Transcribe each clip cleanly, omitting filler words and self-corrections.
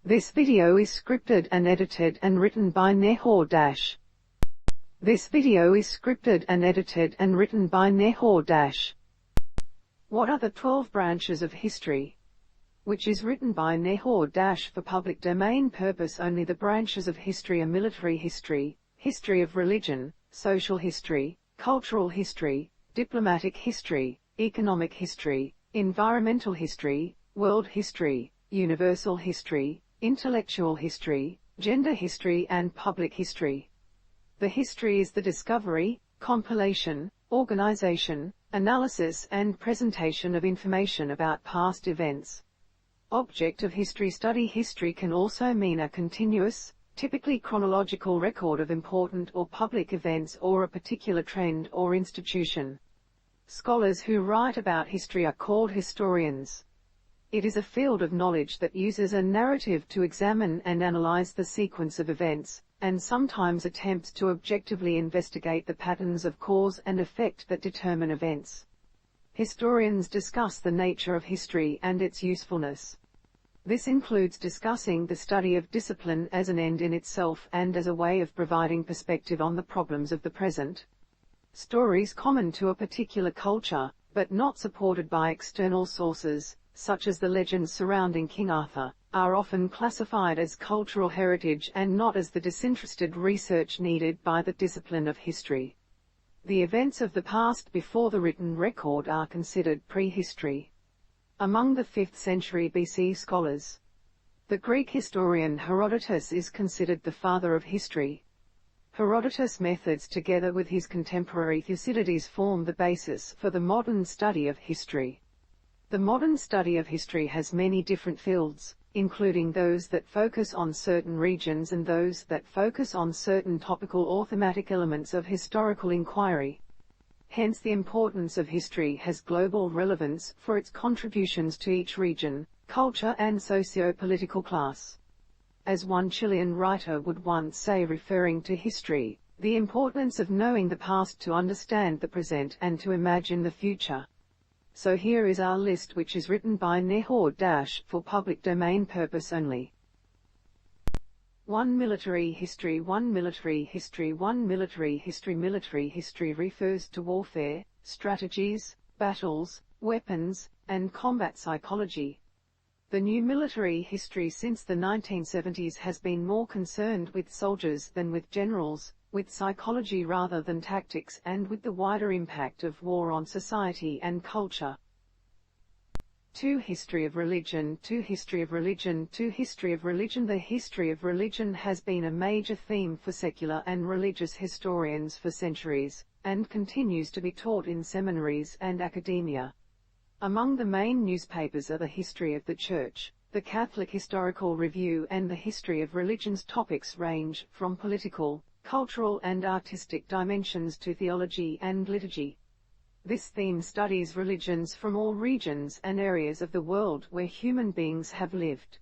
This video is scripted and edited and written by Nehor Dash. This video is scripted and edited and written by Nehor Dash. What are the 12 branches of history? Which is written by Nehor Dash for public domain purpose only. The branches of history are military history, history of religion, social history, cultural history, diplomatic history, economic history, environmental history, world history, universal history, intellectual history, gender history and public history. The history is the discovery, compilation, organization, analysis and presentation of information about past events. Object of history study. History can also mean a continuous, typically chronological record of important or public events or a particular trend or institution. Scholars who write about history are called historians. It is a field of knowledge that uses a narrative to examine and analyze the sequence of events, and sometimes attempts to objectively investigate the patterns of cause and effect that determine events. Historians discuss the nature of history and its usefulness. This includes discussing the study of discipline as an end in itself and as a way of providing perspective on the problems of the present. Stories common to a particular culture, but not supported by external sources, such as the legends surrounding King Arthur, are often classified as cultural heritage and not as the disinterested research needed by the discipline of history. The events of the past before the written record are considered prehistory. Among the 5th century BC scholars, the Greek historian Herodotus is considered the father of history. Herodotus' methods together with his contemporary Thucydides form the basis for the modern study of history. The modern study of history has many different fields, including those that focus on certain regions and those that focus on certain topical or thematic elements of historical inquiry. Hence the importance of history has global relevance for its contributions to each region, culture and socio-political class. As one Chilean writer would once say referring to history, the importance of knowing the past to understand the present and to imagine the future. So here is our list, which is written by Nehor Dash for public domain purpose only. 1. Military history. 1. Military history. 1. Military history. Military history refers to warfare, strategies, battles, weapons, and combat psychology. The new military history since the 1970s has been more concerned with soldiers than with generals, with psychology rather than tactics, and with the wider impact of war on society and culture. 2. History of religion. 2. History of religion. 2. History of religion. The history of religion has been a major theme for secular and religious historians for centuries, and continues to be taught in seminaries and academia. Among the main newspapers are the History of the Church, the Catholic Historical Review, and the History of Religions. Topics range from political, cultural and artistic dimensions to theology and liturgy. This theme studies religions from all regions and areas of the world where human beings have lived.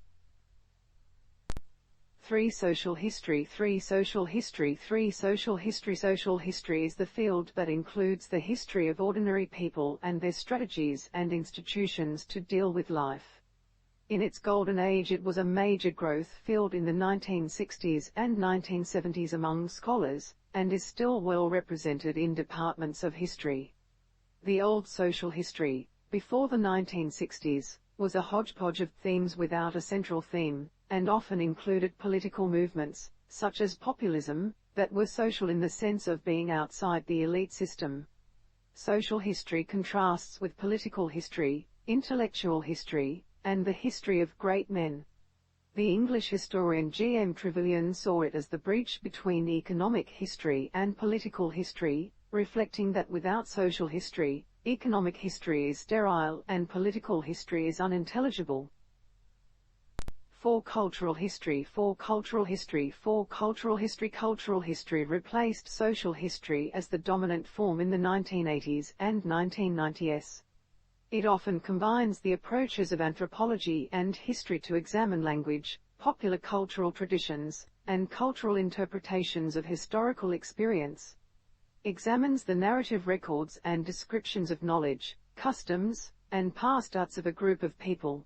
3. Social history. 3. Social history. 3. Social history. Social history is the field that includes the history of ordinary people and their strategies and institutions to deal with life. In its golden age it was a major growth field in the 1960s and 1970s among scholars, and is still well represented in departments of history. The old social history, before the 1960s, was a hodgepodge of themes without a central theme, and often included political movements, such as populism, that were social in the sense of being outside the elite system. Social history contrasts with political history, intellectual history, and the history of great men. The English historian G. M. Trevelyan saw it as the breach between economic history and political history, reflecting that without social history, economic history is sterile and political history is unintelligible. 4. Cultural history. 4. Cultural history. 4. Cultural history. Cultural history replaced social history as the dominant form in the 1980s and 1990s. It often combines the approaches of anthropology and history to examine language, popular cultural traditions, and cultural interpretations of historical experience. Examines the narrative records and descriptions of knowledge, customs, and past arts of a group of people.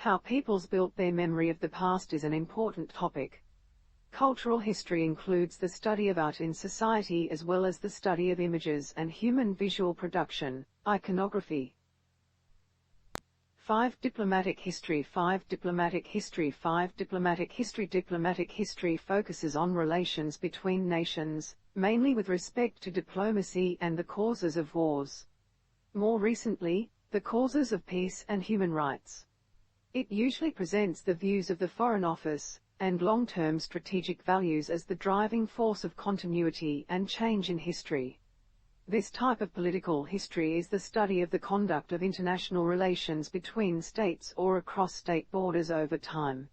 How peoples built their memory of the past is an important topic. Cultural history includes the study of art in society as well as the study of images and human visual production, iconography. 5. Diplomatic history. 5. Diplomatic history. 5. Diplomatic history. Diplomatic history focuses on relations between nations, mainly with respect to diplomacy and the causes of wars. More recently, the causes of peace and human rights. It usually presents the views of the Foreign Office and long-term strategic values as the driving force of continuity and change in history. This type of political history is the study of the conduct of international relations between states or across state borders over time.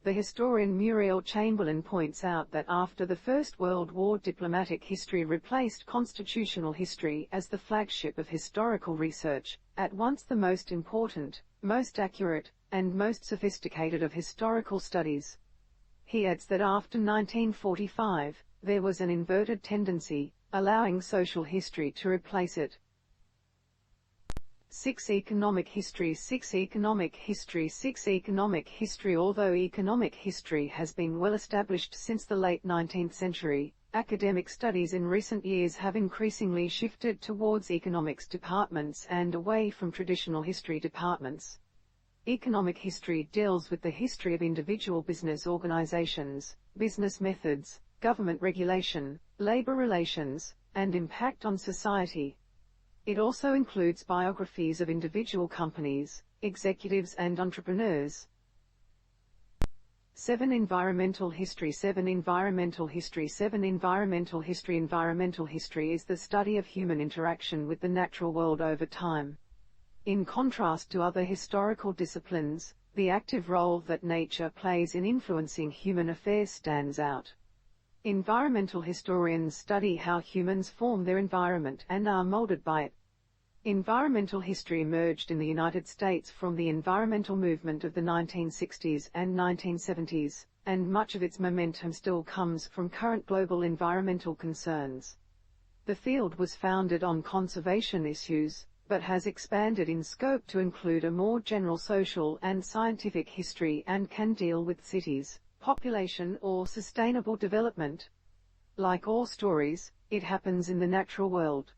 The historian Muriel Chamberlain points out that after the First World War, diplomatic history replaced constitutional history as the flagship of historical research, at once the most important, most accurate, and most sophisticated of historical studies. He adds that after 1945, there was an inverted tendency, allowing social history to replace it. 6. Economic history. 6. Economic history. 6. Economic history. Although economic history has been well established since the late 19th century, academic studies in recent years have increasingly shifted towards economics departments and away from traditional history departments. Economic history deals with the history of individual business organizations, business methods, government regulation, labor relations, and impact on society. It also includes biographies of individual companies, executives and entrepreneurs. 7. Environmental history. 7. Environmental history. 7. Environmental history. Environmental history is the study of human interaction with the natural world over time. In contrast to other historical disciplines, the active role that nature plays in influencing human affairs stands out. Environmental historians study how humans form their environment and are molded by it. Environmental history emerged in the United States from the environmental movement of the 1960s and 1970s, and much of its momentum still comes from current global environmental concerns. The field was founded on conservation issues, but has expanded in scope to include a more general social and scientific history and can deal with cities, population or sustainable development. Like all stories, it happens in the natural world.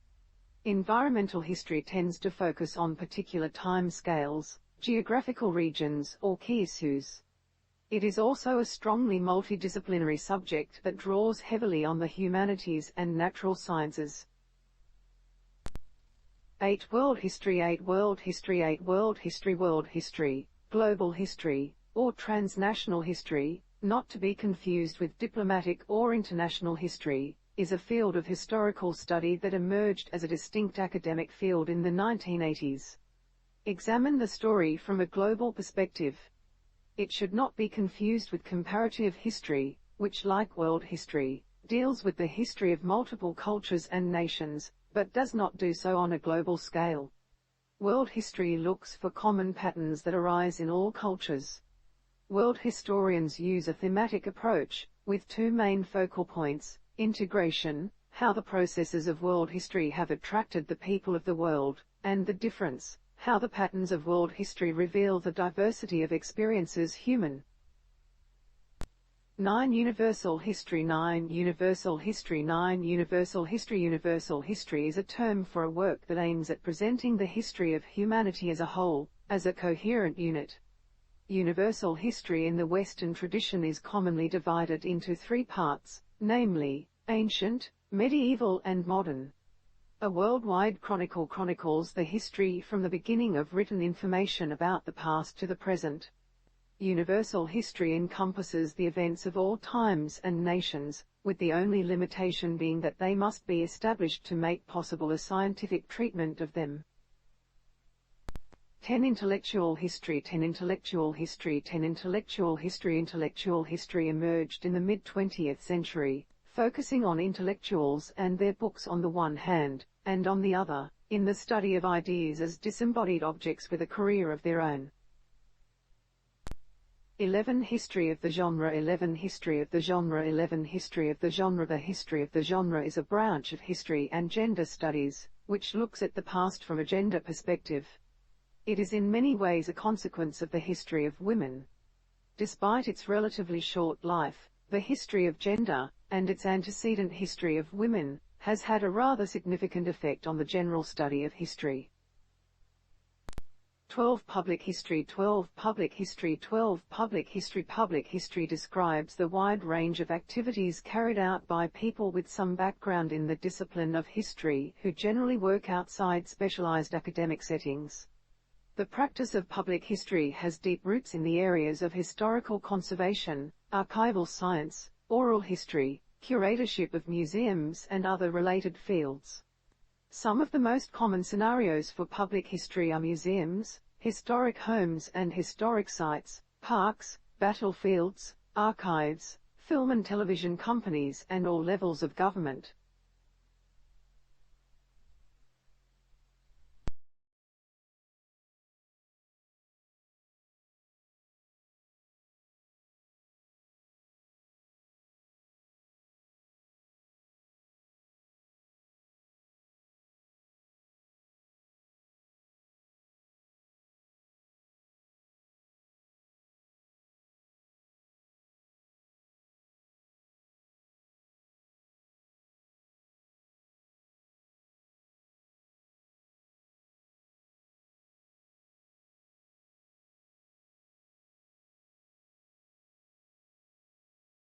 Environmental history tends to focus on particular time scales, geographical regions or key issues. It is also a strongly multidisciplinary subject that draws heavily on the humanities and natural sciences. 8. World history. 8. World history. 8. World history. World history, global history, or transnational history, not to be confused with diplomatic or international history, is a field of historical study that emerged as a distinct academic field in the 1980s. Examine the story from a global perspective. It should not be confused with comparative history, which, like world history, deals with the history of multiple cultures and nations, but does not do so on a global scale. World history looks for common patterns that arise in all cultures. World historians use a thematic approach, with two main focal points: integration, how the processes of world history have attracted the people of the world, and the difference, how the patterns of world history reveal the diversity of experiences human. 9. Universal history. 9. Universal history. 9. Universal history. Universal history is a term for a work that aims at presenting the history of humanity as a whole, as a coherent unit. Universal history in the Western tradition is commonly divided into three parts, namely, ancient, medieval and modern. A worldwide chronicle chronicles the history from the beginning of written information about the past to the present. Universal history encompasses the events of all times and nations, with the only limitation being that they must be established to make possible a scientific treatment of them. 10. Intellectual history. 10. Intellectual history. 10. Intellectual history. Intellectual history emerged in the mid-20th century, focusing on intellectuals and their books on the one hand, and on the other, in the study of ideas as disembodied objects with a career of their own. 11. History of the genre. 11. History of the genre. 11. History of the genre. The history of the genre is a branch of history and gender studies, which looks at the past from a gender perspective. It is in many ways a consequence of the history of women. Despite its relatively short life, the history of gender, and its antecedent history of women, has had a rather significant effect on the general study of history. 12. Public history. 12. Public history. 12. Public history. Public history describes the wide range of activities carried out by people with some background in the discipline of history, who generally work outside specialized academic settings. The practice of public history has deep roots in the areas of historical conservation, archival science, oral history, curatorship of museums, and other related fields. Some of the most common scenarios for public history are museums, historic homes and historic sites, parks, battlefields, archives, film and television companies, and all levels of government.